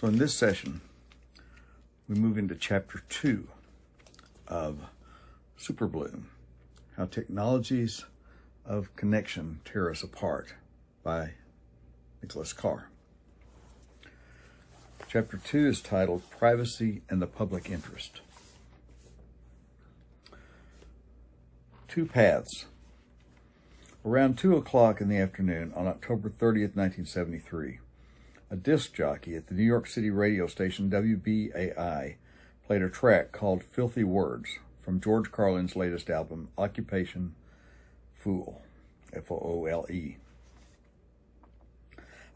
So in this session, we move into Chapter 2 of Superbloom, How Technologies of Connection Tear Us Apart by Nicholas Carr. Chapter 2 is titled Privacy and the Public Interest. Two paths. Around 2 o'clock in the afternoon on October 30th, 1973, a disc jockey at the New York City radio station WBAI played a track called Filthy Words from George Carlin's latest album, Occupation Fool, F-O-O-L-E.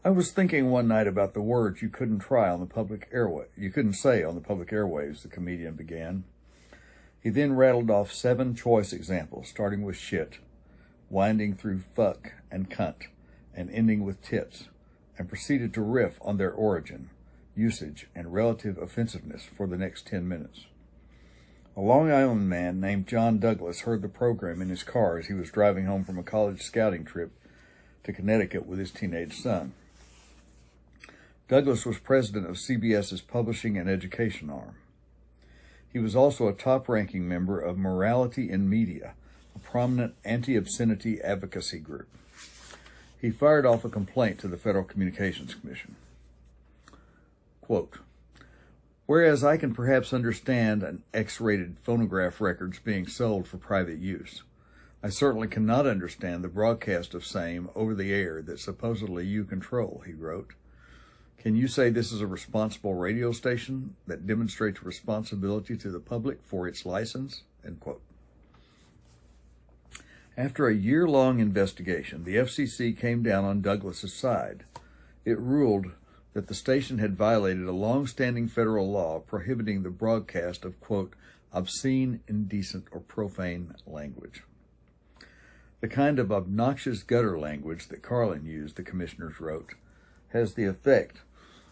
I was thinking one night about the words you couldn't say on the public airwaves, the comedian began. He then rattled off 7 choice examples, starting with shit, winding through fuck and cunt, and ending with tits, and proceeded to riff on their origin, usage, and relative offensiveness for the next 10 minutes. A Long Island man named John Douglas heard the program in his car as he was driving home from a college scouting trip to Connecticut with his teenage son. Douglas was president of CBS's publishing and education arm. He was also a top-ranking member of Morality in Media, a prominent anti-obscenity advocacy group. He fired off a complaint to the Federal Communications Commission. Quote, "Whereas I can perhaps understand an X-rated phonograph records being sold for private use, I certainly cannot understand the broadcast of same over the air that supposedly you control," he wrote. "Can you say this is a responsible radio station that demonstrates responsibility to the public for its license?" End quote. After a year-long investigation, the FCC came down on Douglas's side. It ruled that the station had violated a long-standing federal law prohibiting the broadcast of, quote, obscene, indecent, or profane language. The kind of obnoxious gutter language that Carlin used, the commissioners wrote, has the effect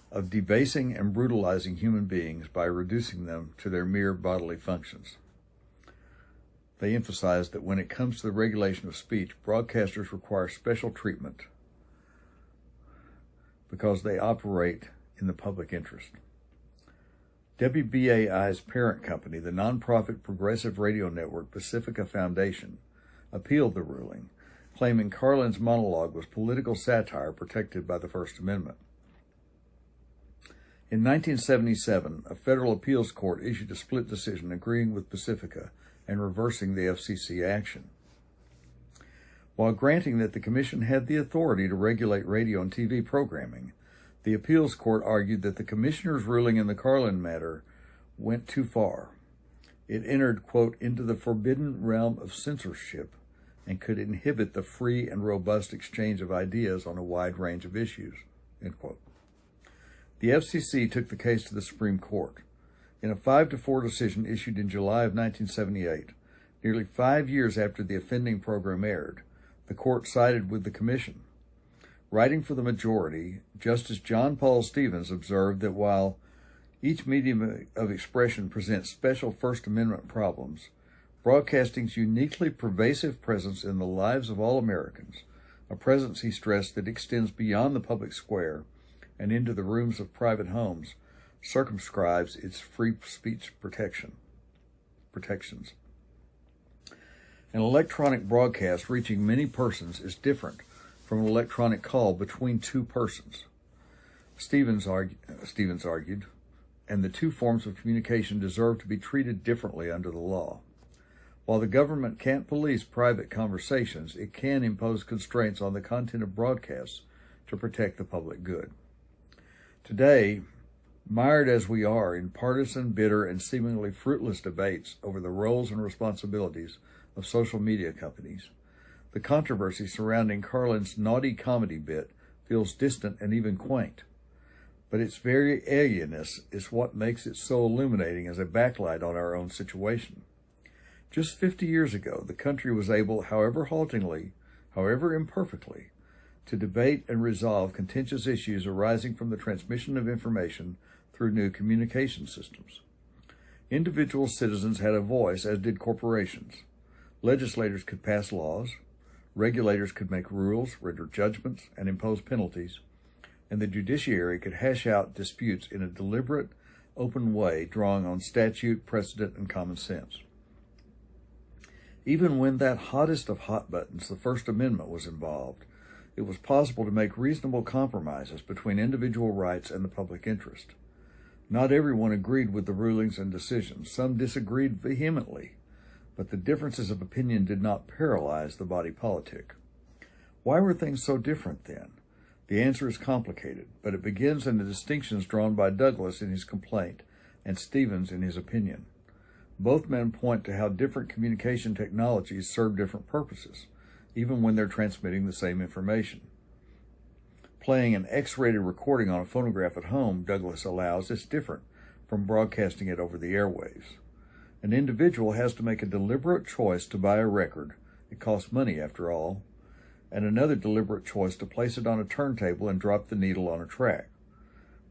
of debasing and brutalizing human beings by reducing them to their mere bodily functions. They emphasized that when it comes to the regulation of speech, broadcasters require special treatment because they operate in the public interest. WBAI's parent company, the nonprofit progressive radio network Pacifica Foundation, appealed the ruling, claiming Carlin's monologue was political satire protected by the First Amendment. In 1977, a federal appeals court issued a split decision agreeing with Pacifica and reversing the FCC action. While granting that the Commission had the authority to regulate radio and TV programming, the appeals court argued that the Commissioner's ruling in the Carlin matter went too far. It entered, quote, into the forbidden realm of censorship and could inhibit the free and robust exchange of ideas on a wide range of issues, end quote. The FCC took the case to the Supreme Court. In a 5-4 decision issued in July of 1978, nearly 5 years after the offending program aired, the court sided with the Commission. Writing for the majority, Justice John Paul Stevens observed that while each medium of expression presents special First Amendment problems, broadcasting's uniquely pervasive presence in the lives of all Americans, a presence, he stressed, that extends beyond the public square and into the rooms of private homes, circumscribes its free speech protections. An electronic broadcast reaching many persons is different from an electronic call between two persons, Stevens argued, and the two forms of communication deserve to be treated differently under the law. While the government can't police private conversations, it can impose constraints on the content of broadcasts to protect the public good. Today, mired as we are in partisan, bitter, and seemingly fruitless debates over the roles and responsibilities of social media companies, the controversy surrounding Carlin's naughty comedy bit feels distant and even quaint. But its very alienness is what makes it so illuminating as a backlight on our own situation. Just 50 years ago, the country was able, however haltingly, however imperfectly, to debate and resolve contentious issues arising from the transmission of information through new communication systems. Individual citizens had a voice, as did corporations. Legislators could pass laws, regulators could make rules, render judgments, and impose penalties, and the judiciary could hash out disputes in a deliberate, open way, drawing on statute, precedent, and common sense. Even when that hottest of hot buttons, the First Amendment, was involved, it was possible to make reasonable compromises between individual rights and the public interest. Not everyone agreed with the rulings and decisions. Some disagreed vehemently, but the differences of opinion did not paralyze the body politic. Why were things so different then? The answer is complicated, but it begins in the distinctions drawn by Douglas in his complaint and Stevens in his opinion. Both men point to how different communication technologies serve different purposes, even when they're transmitting the same information. Playing an X-rated recording on a phonograph at home, Douglas allows, is different from broadcasting it over the airwaves. An individual has to make a deliberate choice to buy a record. It costs money, after all. And another deliberate choice to place it on a turntable and drop the needle on a track.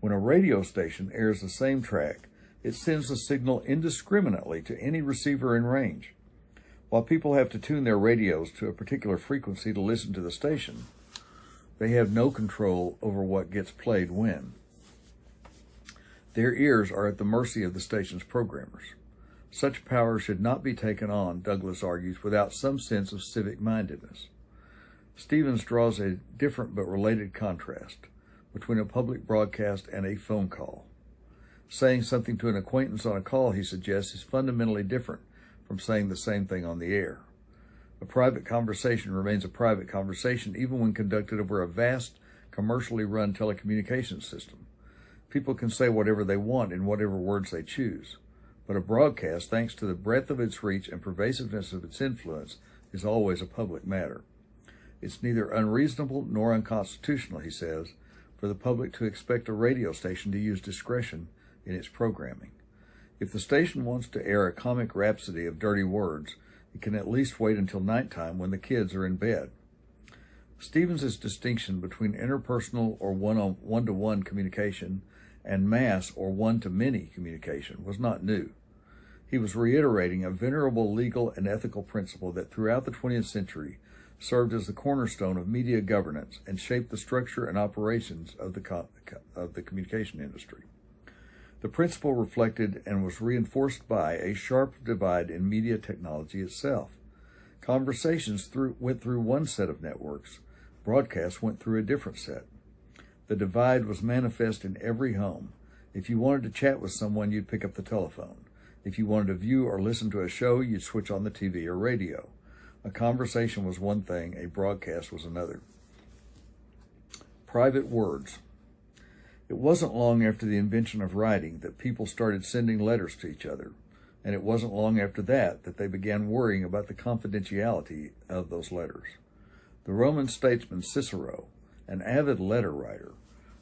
When a radio station airs the same track, it sends the signal indiscriminately to any receiver in range. While people have to tune their radios to a particular frequency to listen to the station, they have no control over what gets played when. Their ears are at the mercy of the station's programmers. Such power should not be taken on, Douglas argues, without some sense of civic-mindedness. Stevens draws a different but related contrast between a public broadcast and a phone call. Saying something to an acquaintance on a call, he suggests, is fundamentally different from saying the same thing on the air. A private conversation remains a private conversation even when conducted over a vast, commercially run telecommunications system. People can say whatever they want in whatever words they choose. But a broadcast, thanks to the breadth of its reach and pervasiveness of its influence, is always a public matter. It's neither unreasonable nor unconstitutional, he says, for the public to expect a radio station to use discretion in its programming. If the station wants to air a comic rhapsody of dirty words, it can at least wait until nighttime when the kids are in bed. Stevens's distinction between interpersonal or one-to-one communication and mass or one-to-many communication was not new. He was reiterating a venerable legal and ethical principle that throughout the 20th century served as the cornerstone of media governance and shaped the structure and operations of the communication industry. The principle reflected and was reinforced by a sharp divide in media technology itself. Conversations went through one set of networks. Broadcasts went through a different set. The divide was manifest in every home. If you wanted to chat with someone, you'd pick up the telephone. If you wanted to view or listen to a show, you'd switch on the TV or radio. A conversation was one thing, a broadcast was another. Private words. It wasn't long after the invention of writing that people started sending letters to each other, and it wasn't long after that they began worrying about the confidentiality of those letters. The Roman statesman Cicero, an avid letter writer,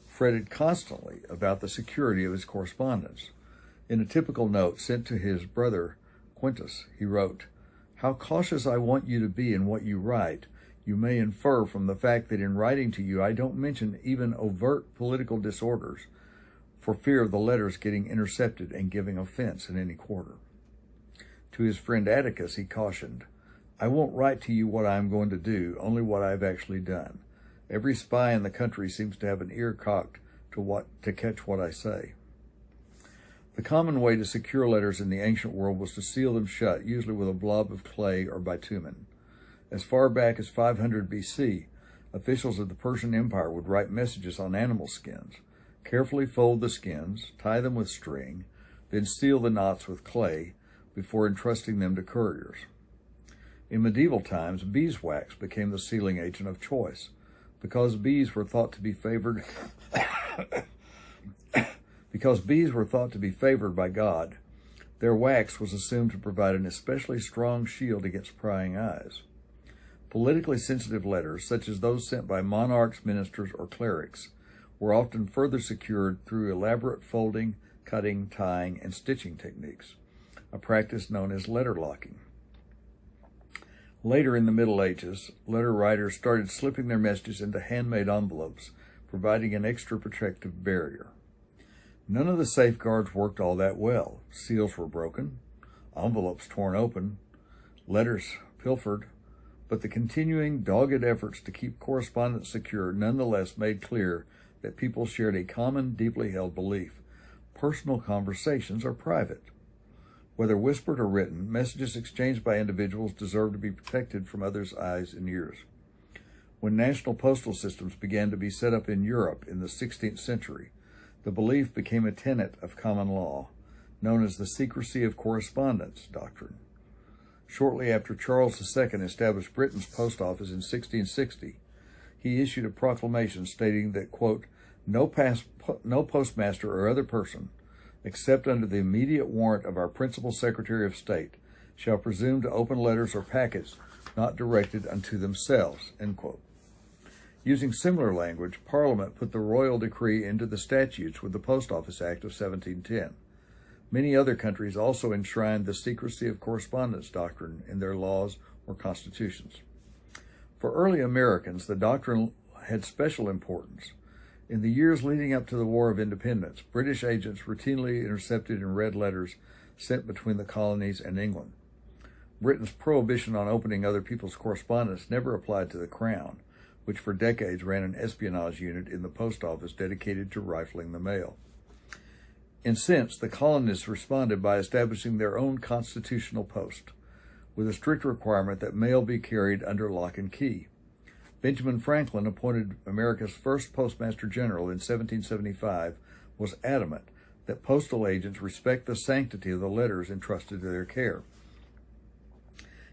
fretted constantly about the security of his correspondence. In a typical note sent to his brother Quintus, he wrote, "How cautious I want you to be in what you write. You may infer from the fact that in writing to you I don't mention even overt political disorders for fear of the letters getting intercepted and giving offense in any quarter." To his friend Atticus he cautioned, "I won't write to you what I am going to do, only what I have actually done. Every spy in the country seems to have an ear cocked to catch what I say." The common way to secure letters in the ancient world was to seal them shut, usually with a blob of clay or bitumen. As far back as 500 BC, officials of the Persian Empire would write messages on animal skins, carefully fold the skins, tie them with string, then seal the knots with clay before entrusting them to couriers. In medieval times, beeswax became the sealing agent of choice. Because bees were thought to be favored by God, their wax was assumed to provide an especially strong shield against prying eyes. Politically sensitive letters, such as those sent by monarchs, ministers, or clerics, were often further secured through elaborate folding, cutting, tying, and stitching techniques, a practice known as letter locking. Later in the Middle Ages, letter writers started slipping their messages into handmade envelopes, providing an extra protective barrier. None of the safeguards worked all that well. Seals were broken, envelopes torn open, letters pilfered, but the continuing dogged efforts to keep correspondence secure nonetheless made clear that people shared a common, deeply held belief. Personal conversations are private. Whether whispered or written, messages exchanged by individuals deserve to be protected from others' eyes and ears. When national postal systems began to be set up in Europe in the 16th century, the belief became a tenet of common law, known as the secrecy of correspondence doctrine. Shortly after Charles II established Britain's post office in 1660, he issued a proclamation stating that, quote, no postmaster or other person, except under the immediate warrant of our principal Secretary of State, shall presume to open letters or packets not directed unto themselves, end quote. Using similar language, Parliament put the royal decree into the statutes with the Post Office Act of 1710. Many other countries also enshrined the secrecy of correspondence doctrine in their laws or constitutions. For early Americans, the doctrine had special importance. In the years leading up to the War of Independence, British agents routinely intercepted and read letters sent between the colonies and England. Britain's prohibition on opening other people's correspondence never applied to the Crown, which for decades ran an espionage unit in the post office dedicated to rifling the mail. In a sense, the colonists responded by establishing their own constitutional post, with a strict requirement that mail be carried under lock and key. Benjamin Franklin, appointed America's first Postmaster General in 1775, was adamant that postal agents respect the sanctity of the letters entrusted to their care.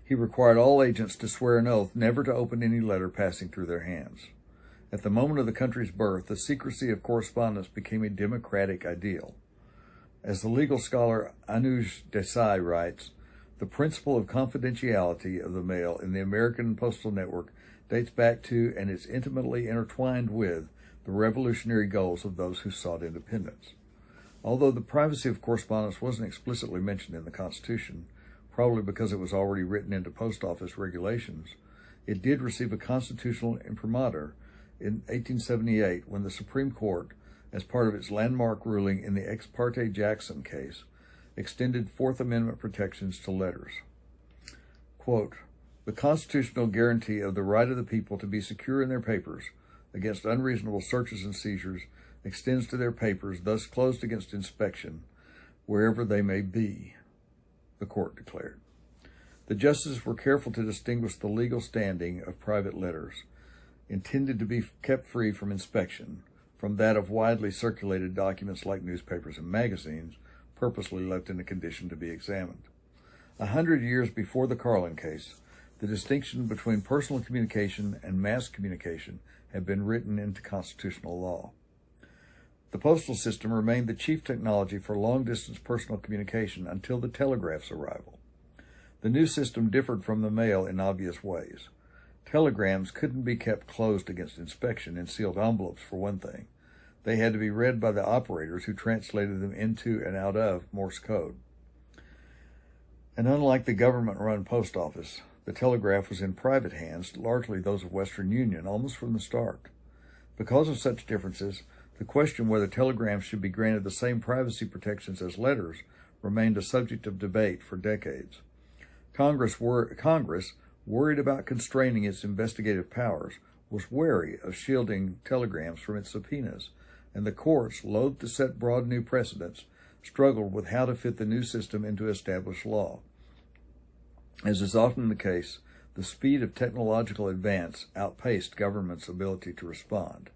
He required all agents to swear an oath never to open any letter passing through their hands. At the moment of the country's birth, the secrecy of correspondence became a democratic ideal. As the legal scholar Anuj Desai writes, the principle of confidentiality of the mail in the American postal network dates back to and is intimately intertwined with the revolutionary goals of those who sought independence. Although the privacy of correspondence wasn't explicitly mentioned in the Constitution, probably because it was already written into post office regulations, it did receive a constitutional imprimatur in 1878 when the Supreme Court, as part of its landmark ruling in the Ex parte Jackson case, extended Fourth Amendment protections to letters. Quote, the constitutional guarantee of the right of the people to be secure in their papers against unreasonable searches and seizures extends to their papers thus closed against inspection wherever they may be, the court declared. The justices were careful to distinguish the legal standing of private letters, intended to be kept free from inspection, from that of widely circulated documents like newspapers and magazines, purposely left in a condition to be examined. 100 years before the Carlin case, the distinction between personal communication and mass communication had been written into constitutional law. The postal system remained the chief technology for long-distance personal communication until the telegraph's arrival. The new system differed from the mail in obvious ways. Telegrams couldn't be kept closed against inspection in sealed envelopes, for one thing. They had to be read by the operators who translated them into and out of Morse code. And unlike the government-run post office, the telegraph was in private hands, largely those of Western Union, almost from the start. Because of such differences, the question whether telegrams should be granted the same privacy protections as letters remained a subject of debate for decades. Congress, worried about constraining its investigative powers, was wary of shielding telegrams from its subpoenas, and the courts, loath to set broad new precedents, struggled with how to fit the new system into established law. As is often the case, the speed of technological advance outpaced government's ability to respond.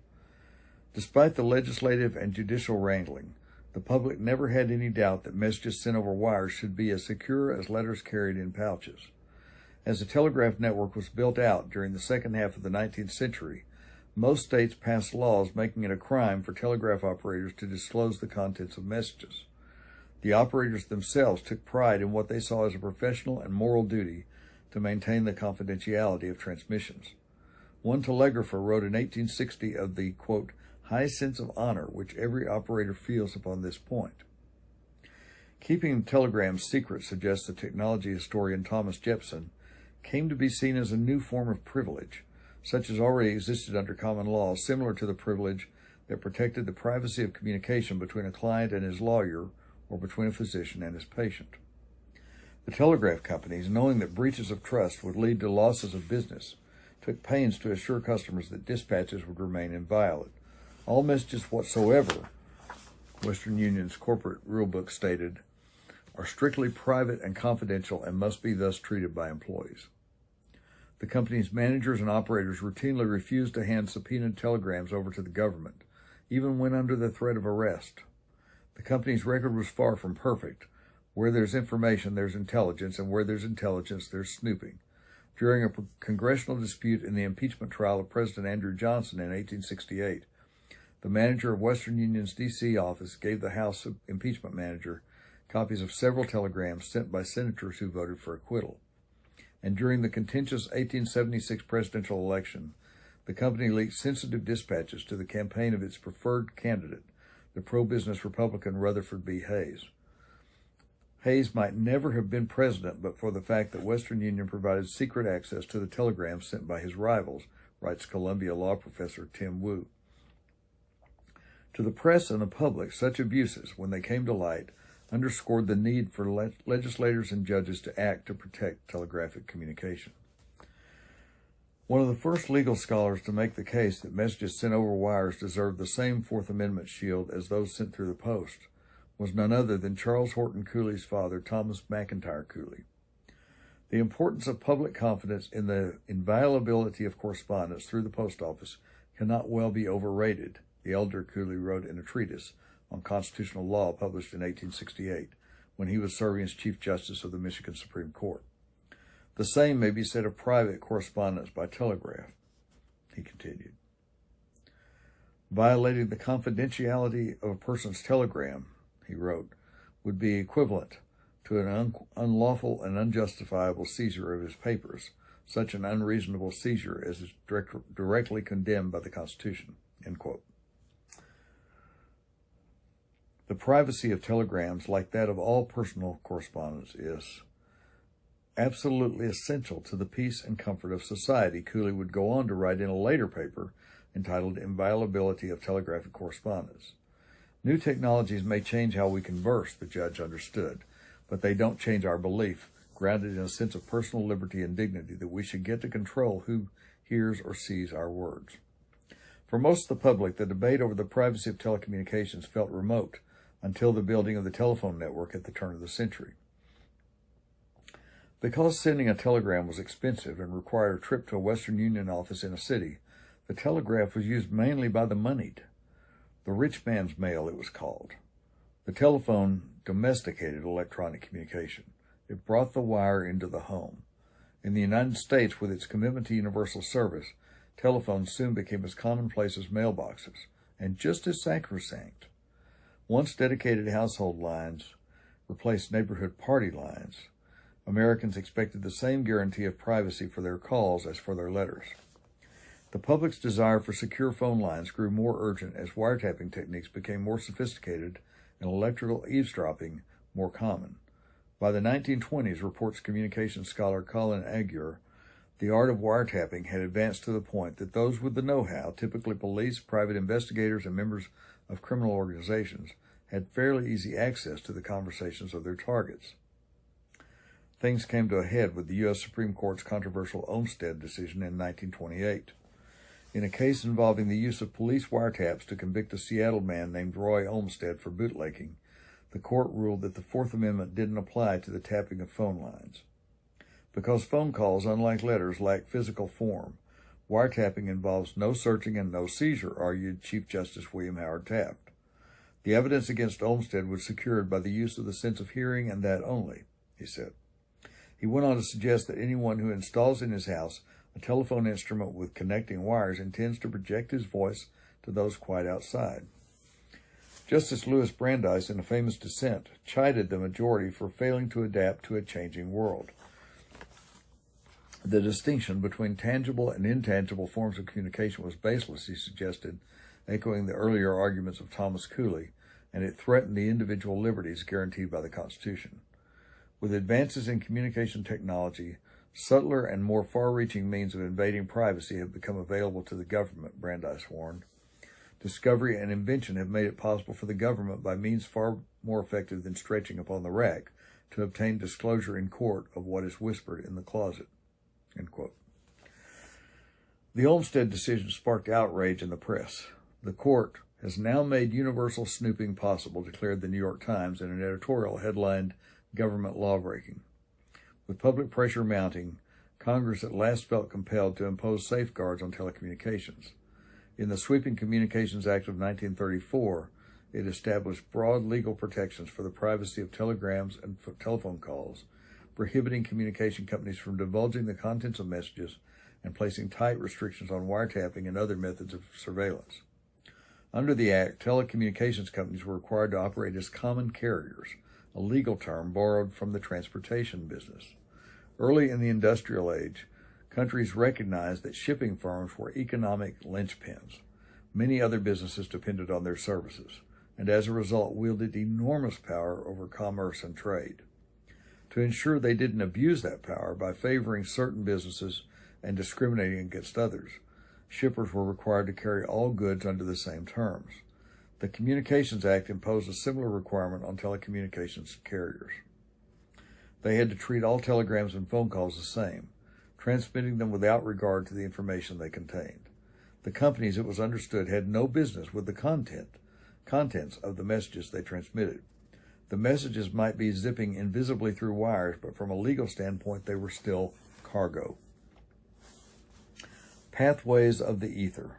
Despite the legislative and judicial wrangling, the public never had any doubt that messages sent over wires should be as secure as letters carried in pouches. As the telegraph network was built out during the second half of the 19th century, most states passed laws making it a crime for telegraph operators to disclose the contents of messages. The operators themselves took pride in what they saw as a professional and moral duty to maintain the confidentiality of transmissions. One telegrapher wrote in 1860 of the, quote, high sense of honor which every operator feels upon this point. Keeping telegrams secret, suggests the technology historian Thomas Jepson, came to be seen as a new form of privilege, such as already existed under common law, similar to the privilege that protected the privacy of communication between a client and his lawyer or between a physician and his patient. The telegraph companies, knowing that breaches of trust would lead to losses of business, took pains to assure customers that dispatches would remain inviolate. All messages whatsoever, Western Union's corporate rulebook stated, are strictly private and confidential and must be thus treated by employees. The company's managers and operators routinely refused to hand subpoenaed telegrams over to the government, even when under the threat of arrest. The company's record was far from perfect. Where there's information, there's intelligence, and where there's intelligence, there's snooping. During a congressional dispute in the impeachment trial of President Andrew Johnson in 1868, the manager of Western Union's D.C. office gave the House impeachment manager copies of several telegrams sent by senators who voted for acquittal. And during the contentious 1876 presidential election, the company leaked sensitive dispatches to the campaign of its preferred candidate, the pro-business Republican Rutherford B. Hayes. Hayes might never have been president but for the fact that Western Union provided secret access to the telegrams sent by his rivals, writes Columbia law professor Tim Wu. To the press and the public, such abuses, when they came to light, underscored the need for legislators and judges to act to protect telegraphic communication. One of the first legal scholars to make the case that messages sent over wires deserved the same Fourth Amendment shield as those sent through the post was none other than Charles Horton Cooley's father, Thomas McIntyre Cooley. The importance of public confidence in the inviolability of correspondence through the post office cannot well be overrated, the elder Cooley wrote in a treatise on constitutional law published in 1868, when he was serving as Chief Justice of the Michigan Supreme Court. The same may be said of private correspondence by telegraph, he continued. Violating the confidentiality of a person's telegram, he wrote, would be equivalent to an unlawful and unjustifiable seizure of his papers, such an unreasonable seizure as is directly condemned by the Constitution, end quote. The privacy of telegrams, like that of all personal correspondence, is absolutely essential to the peace and comfort of society, Cooley would go on to write in a later paper entitled Inviolability of Telegraphic Correspondence. New technologies may change how we converse, the judge understood, but they don't change our belief, grounded in a sense of personal liberty and dignity, that we should get to control who hears or sees our words. For most of the public, the debate over the privacy of telecommunications felt remote until the building of the telephone network at the turn of the century. Because sending a telegram was expensive and required a trip to a Western Union office in a city, the telegraph was used mainly by the moneyed. The rich man's mail, it was called. The telephone domesticated electronic communication. It brought the wire into the home. In the United States, with its commitment to universal service, telephones soon became as commonplace as mailboxes, and just as sacrosanct. Once dedicated household lines replaced neighborhood party lines, Americans expected the same guarantee of privacy for their calls as for their letters. The public's desire for secure phone lines grew more urgent as wiretapping techniques became more sophisticated and electrical eavesdropping more common. By the 1920s, reports communications scholar Colin Aguirre, the art of wiretapping had advanced to the point that those with the know-how, typically police, private investigators, and members of criminal organizations, had fairly easy access to the conversations of their targets. Things came to a head with the U.S. Supreme Court's controversial Olmstead decision in 1928. In a case involving the use of police wiretaps to convict a Seattle man named Roy Olmstead for bootlegging, the court ruled that the Fourth Amendment didn't apply to the tapping of phone lines. Because phone calls, unlike letters, lack physical form, wiretapping involves no searching and no seizure, argued Chief Justice William Howard Taft. The evidence against Olmstead was secured by the use of the sense of hearing and that only, he said. He went on to suggest that anyone who installs in his house a telephone instrument with connecting wires intends to project his voice to those quite outside. Justice Louis Brandeis, in a famous dissent, chided the majority for failing to adapt to a changing world. The distinction between tangible and intangible forms of communication was baseless, he suggested, echoing the earlier arguments of Thomas Cooley, and it threatened the individual liberties guaranteed by the Constitution. With advances in communication technology, subtler and more far-reaching means of invading privacy have become available to the government, Brandeis warned. Discovery and invention have made it possible for the government, by means far more effective than stretching upon the rack, to obtain disclosure in court of what is whispered in the closet. End quote. The Olmstead decision sparked outrage in the press. The court has now made universal snooping possible, declared the New York Times in an editorial headlined Government Lawbreaking. With public pressure mounting, Congress at last felt compelled to impose safeguards on telecommunications. In the Sweeping Communications Act of 1934, it established broad legal protections for the privacy of telegrams and telephone calls, prohibiting communication companies from divulging the contents of messages and placing tight restrictions on wiretapping and other methods of surveillance. Under the Act, telecommunications companies were required to operate as common carriers, a legal term borrowed from the transportation business. Early in the industrial age, countries recognized that shipping firms were economic linchpins. Many other businesses depended on their services, and as a result wielded enormous power over commerce and trade. To ensure they didn't abuse that power by favoring certain businesses and discriminating against others, shippers were required to carry all goods under the same terms. The Communications Act imposed a similar requirement on telecommunications carriers. They had to treat all telegrams and phone calls the same, transmitting them without regard to the information they contained. The companies, it was understood, had no business with the contents of the messages they transmitted. The messages might be zipping invisibly through wires, but from a legal standpoint, they were still cargo. Pathways of the Ether.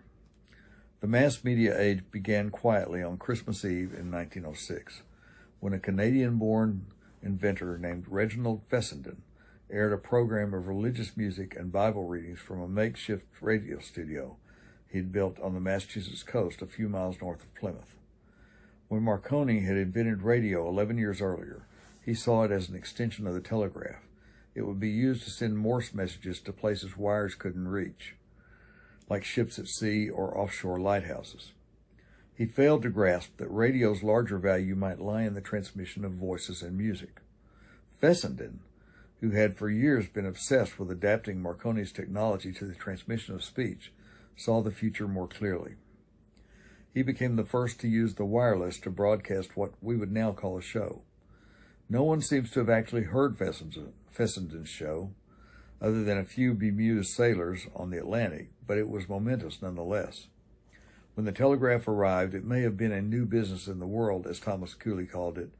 The mass media age began quietly on Christmas Eve in 1906, when a Canadian-born inventor named Reginald Fessenden aired a program of religious music and Bible readings from a makeshift radio studio he'd built on the Massachusetts coast a few miles north of Plymouth. When Marconi had invented radio 11 years earlier, he saw it as an extension of the telegraph. It would be used to send Morse messages to places wires couldn't reach, like ships at sea or offshore lighthouses. He failed to grasp that radio's larger value might lie in the transmission of voices and music. Fessenden, who had for years been obsessed with adapting Marconi's technology to the transmission of speech, saw the future more clearly. He became the first to use the wireless to broadcast what we would now call a show. No one seems to have actually heard Fessenden's show, other than a few bemused sailors on the Atlantic, but it was momentous nonetheless. When the telegraph arrived, it may have been a new business in the world, as Thomas Cooley called it,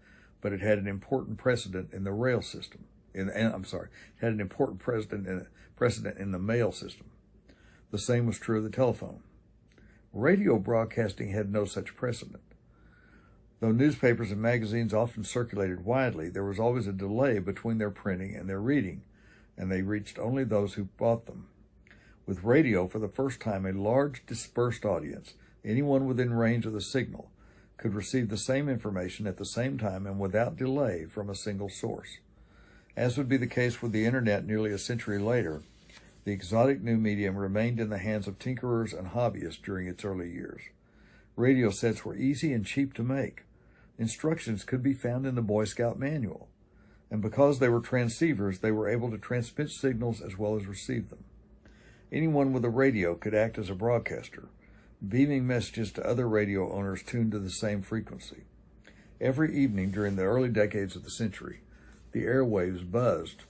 but it had an important precedent in the rail system. Had an important precedent in the mail system. The same was true of the telephone. Radio broadcasting had no such precedent. Though newspapers and magazines often circulated widely, there was always a delay between their printing and their reading, and they reached only those who bought them. With radio, for the first time, a large dispersed audience, anyone within range of the signal, could receive the same information at the same time and without delay from a single source. As would be the case with the internet nearly a century later, the exotic new medium remained in the hands of tinkerers and hobbyists during its early years. Radio sets were easy and cheap to make. Instructions could be found in the Boy Scout manual, and because they were transceivers, they were able to transmit signals as well as receive them. Anyone with a radio could act as a broadcaster, beaming messages to other radio owners tuned to the same frequency. Every evening during the early decades of the century, the airwaves buzzed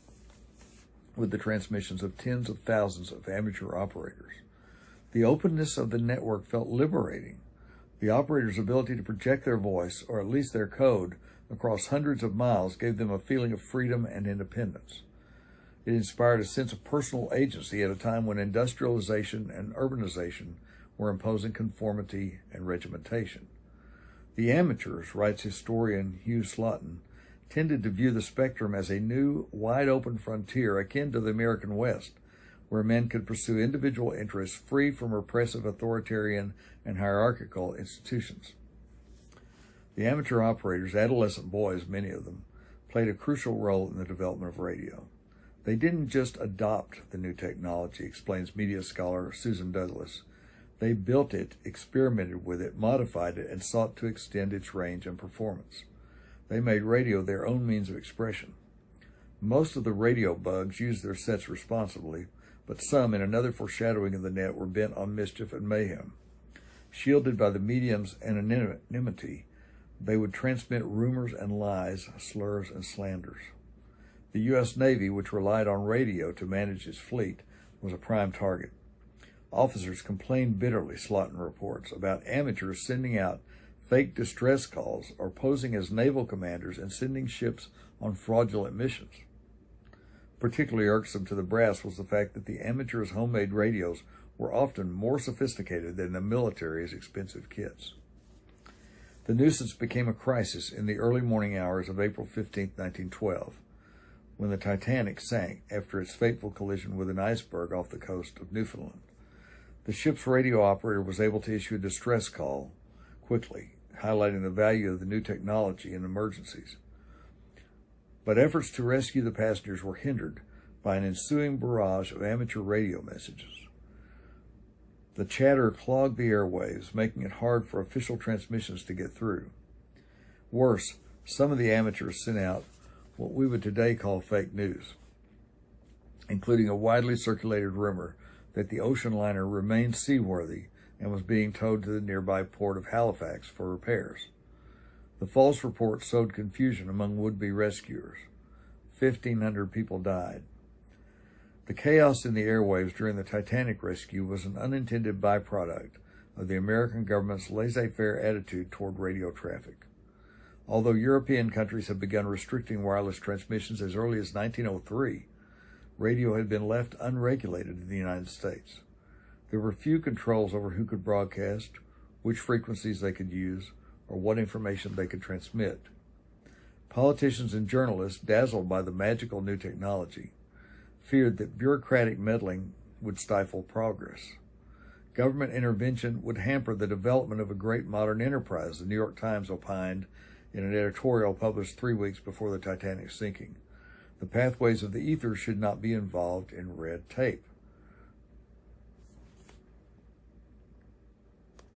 with the transmissions of tens of thousands of amateur operators. The openness of the network felt liberating. The operators' ability to project their voice, or at least their code, across hundreds of miles gave them a feeling of freedom and independence. It inspired a sense of personal agency at a time when industrialization and urbanization were imposing conformity and regimentation. The amateurs, writes historian Hugh Slotin, tended to view the spectrum as a new, wide-open frontier akin to the American West, where men could pursue individual interests free from repressive authoritarian and hierarchical institutions. The amateur operators, adolescent boys, many of them, played a crucial role in the development of radio. They didn't just adopt the new technology, explains media scholar Susan Douglas. They built it, experimented with it, modified it, and sought to extend its range and performance. They made radio their own means of expression. Most of the radio bugs used their sets responsibly, but some, in another foreshadowing of the net, were bent on mischief and mayhem. Shielded by the medium's anonymity, they would transmit rumors and lies, slurs and slanders. The U.S. Navy, which relied on radio to manage its fleet, was a prime target. Officers complained bitterly, Slotin reports, about amateurs sending out fake distress calls or posing as naval commanders and sending ships on fraudulent missions. Particularly irksome to the brass was the fact that the amateurs' homemade radios were often more sophisticated than the military's expensive kits. The nuisance became a crisis in the early morning hours of April 15, 1912, when the Titanic sank after its fateful collision with an iceberg off the coast of Newfoundland. The ship's radio operator was able to issue a distress call quickly, highlighting the value of the new technology in emergencies. But efforts to rescue the passengers were hindered by an ensuing barrage of amateur radio messages. The chatter clogged the airwaves, making it hard for official transmissions to get through. Worse, some of the amateurs sent out what we would today call fake news, including a widely circulated rumor that the ocean liner remained seaworthy and was being towed to the nearby port of Halifax for repairs. The false report sowed confusion among would-be rescuers. 1,500 people died. The chaos in the airwaves during the Titanic rescue was an unintended byproduct of the American government's laissez-faire attitude toward radio traffic. Although European countries had begun restricting wireless transmissions as early as 1903, radio had been left unregulated in the United States. There were few controls over who could broadcast, which frequencies they could use, or what information they could transmit. Politicians and journalists, dazzled by the magical new technology, feared that bureaucratic meddling would stifle progress. Government intervention would hamper the development of a great modern enterprise, the New York Times opined in an editorial published 3 weeks before the Titanic's sinking. The pathways of the ether should not be involved in red tape.